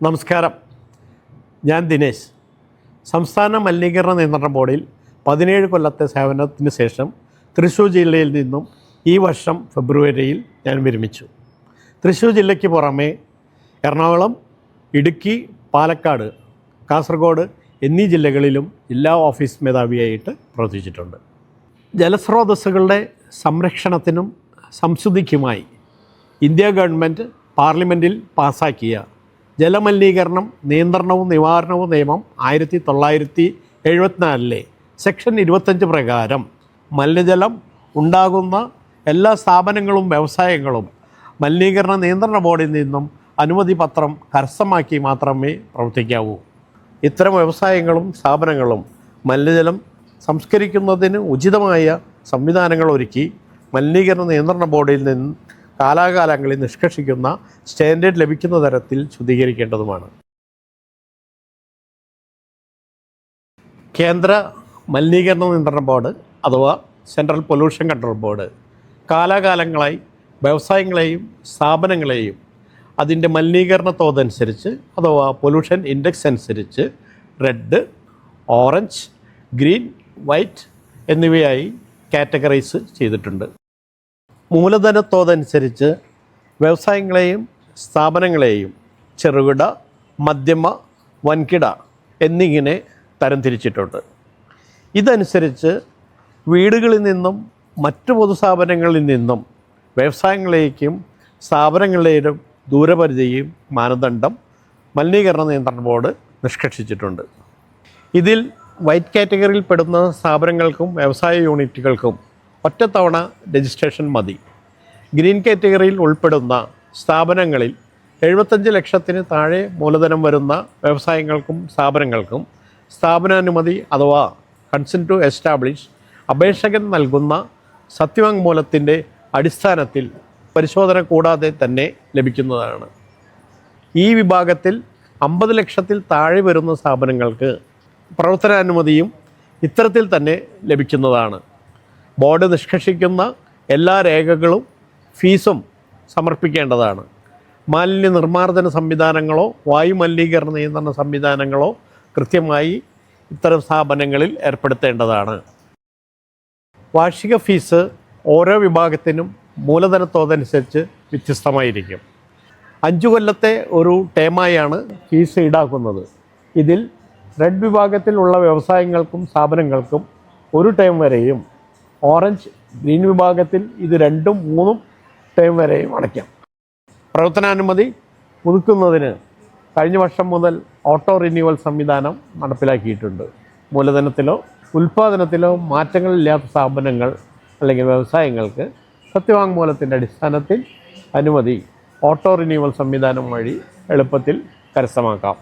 നമസ്കാരം, ഞാൻ ദിനേശ്. സംസ്ഥാന മലിനീകരണ നിയന്ത്രണ ബോർഡിൽ 17 കൊല്ലത്തെ സേവനത്തിന് ശേഷം തൃശ്ശൂർ ജില്ലയിൽ നിന്നും ഈ വർഷം ഫെബ്രുവരിയിൽ ഞാൻ വിരമിച്ചു. തൃശ്ശൂർ ജില്ലയ്ക്ക് പുറമെ എറണാകുളം, ഇടുക്കി, പാലക്കാട്, കാസർഗോഡ് എന്നീ ജില്ലകളിലും ജില്ലാ ഓഫീസ് മേധാവിയായിട്ട് പ്രവർത്തിച്ചിട്ടുണ്ട്. ജലസ്രോതസ്സുകളുടെ സംരക്ഷണത്തിനും സംശുദ്ധിക്കുമായി ഇന്ത്യ ഗവൺമെൻറ് പാർലമെൻറ്റിൽ പാസാക്കിയ ജലമലിനീകരണം നിയന്ത്രണവും നിവാരണവും നിയമം 1974 സെക്ഷൻ 25 പ്രകാരം മലിനജലം ഉണ്ടാകുന്ന എല്ലാ സ്ഥാപനങ്ങളും വ്യവസായങ്ങളും മലിനീകരണ നിയന്ത്രണ ബോർഡിൽ നിന്നും അനുമതി പത്രം കരസ്ഥമാക്കി മാത്രമേ പ്രവർത്തിക്കാവൂ. ഇത്തരം വ്യവസായങ്ങളും സ്ഥാപനങ്ങളും മലിനജലം സംസ്കരിക്കുന്നതിന് ഉചിതമായ സംവിധാനങ്ങൾ ഒരുക്കി മലിനീകരണ നിയന്ത്രണ ബോർഡിൽ നിന്ന് കാലാകാലങ്ങളിൽ നിഷ്കർഷിക്കുന്ന സ്റ്റാൻഡേർഡ് ലഭിക്കുന്ന തരത്തിൽ ശുദ്ധീകരിക്കേണ്ടതുമാണ്. കേന്ദ്ര മലിനീകരണ നിയന്ത്രണ ബോർഡ് അഥവാ സെൻട്രൽ പൊല്യൂഷൻ കൺട്രോൾ ബോർഡ് കാലാകാലങ്ങളായി വ്യവസായങ്ങളെയും സ്ഥാപനങ്ങളെയും അതിൻ്റെ മലിനീകരണ തോതനുസരിച്ച് അഥവാ പൊല്യൂഷൻ ഇൻഡെക്സ് അനുസരിച്ച് റെഡ്, ഓറഞ്ച്, ഗ്രീൻ, വൈറ്റ് എന്നിവയായി കാറ്റഗറൈസ് ചെയ്തിട്ടുണ്ട്. മൂലധനത്തോതനുസരിച്ച് വ്യവസായങ്ങളെയും സ്ഥാപനങ്ങളെയും ചെറുകിട, മധ്യമ, വൻകിട എന്നിങ്ങനെ തരംതിരിച്ചിട്ടുണ്ട്. ഇതനുസരിച്ച് വീടുകളിൽ നിന്നും മറ്റു പൊതുസ്ഥാപനങ്ങളിൽ നിന്നും വ്യവസായങ്ങളിലേക്കും സ്ഥാപനങ്ങളിലേക്കും ദൂരപരിധിയും മാനദണ്ഡം മലിനീകരണ നിയന്ത്രണ ബോർഡ് നിഷ്കർഷിച്ചിട്ടുണ്ട്. ഇതിൽ വൈറ്റ് കാറ്റഗറിയിൽ പെടുന്ന സ്ഥാപനങ്ങൾക്കും വ്യവസായ യൂണിറ്റുകൾക്കും ഒറ്റത്തവണ രജിസ്ട്രേഷൻ മതി. ഗ്രീൻ കാറ്റഗറിയിൽ ഉൾപ്പെടുന്ന സ്ഥാപനങ്ങളിൽ 75 ലക്ഷത്തിന് താഴെ മൂലധനം വരുന്ന വ്യവസായങ്ങൾക്കും സ്ഥാപനങ്ങൾക്കും സ്ഥാപനാനുമതി അഥവാ കൺസെൻറ്റ് ടു എസ്റ്റാബ്ലിഷ് അപേക്ഷകൻ നൽകുന്ന സത്യവാങ്മൂലത്തിൻ്റെ അടിസ്ഥാനത്തിൽ പരിശോധന കൂടാതെ തന്നെ ലഭിക്കുന്നതാണ്. ഈ വിഭാഗത്തിൽ 50 ലക്ഷത്തിൽ താഴെ വരുന്ന സ്ഥാപനങ്ങൾക്ക് പ്രവർത്തനാനുമതിയും ഇത്തരത്തിൽ തന്നെ ലഭിക്കുന്നതാണ്. ബോർഡ് നിഷ്കർഷിക്കുന്ന എല്ലാ രേഖകളും ഫീസും സമർപ്പിക്കേണ്ടതാണ്. മാലിന്യ നിർമ്മാർജ്ജന സംവിധാനങ്ങളോ വായു മലിനീകരണ നിയന്ത്രണ സംവിധാനങ്ങളോ കൃത്യമായി ഇത്തരം സ്ഥാപനങ്ങളിൽ ഏർപ്പെടുത്തേണ്ടതാണ്. വാർഷിക ഫീസ് ഓരോ വിഭാഗത്തിനും മൂലധനത്തോതനുസരിച്ച് വ്യത്യസ്തമായിരിക്കും. 5 കൊല്ലത്തെ ഒരു ടേമായാണ് ഫീസ് ഈടാക്കുന്നത്. ഇതിൽ റെഡ് വിഭാഗത്തിലുള്ള വ്യവസായങ്ങൾക്കും സ്ഥാപനങ്ങൾക്കും 1 ടേം വരെയും, ഓറഞ്ച്, ഗ്രീൻ വിഭാഗത്തിൽ ഇത് 2, 3 ടേം വരെയും അടയ്ക്കാം. പ്രവർത്തനാനുമതി പുതുക്കുന്നതിന് കഴിഞ്ഞ വർഷം മുതൽ ഓട്ടോ റിന്യൂവൽ സംവിധാനം നടപ്പിലാക്കിയിട്ടുണ്ട്. മൂലധനത്തിലോ ഉൽപ്പാദനത്തിലോ മാറ്റങ്ങളില്ലാത്ത സ്ഥാപനങ്ങൾ അല്ലെങ്കിൽ വ്യവസായങ്ങൾക്ക് സത്യവാങ്മൂലത്തിൻ്റെ അടിസ്ഥാനത്തിൽ അനുമതി ഓട്ടോ റിന്യൂവൽ സംവിധാനം വഴി എളുപ്പത്തിൽ കരസ്ഥമാക്കാം.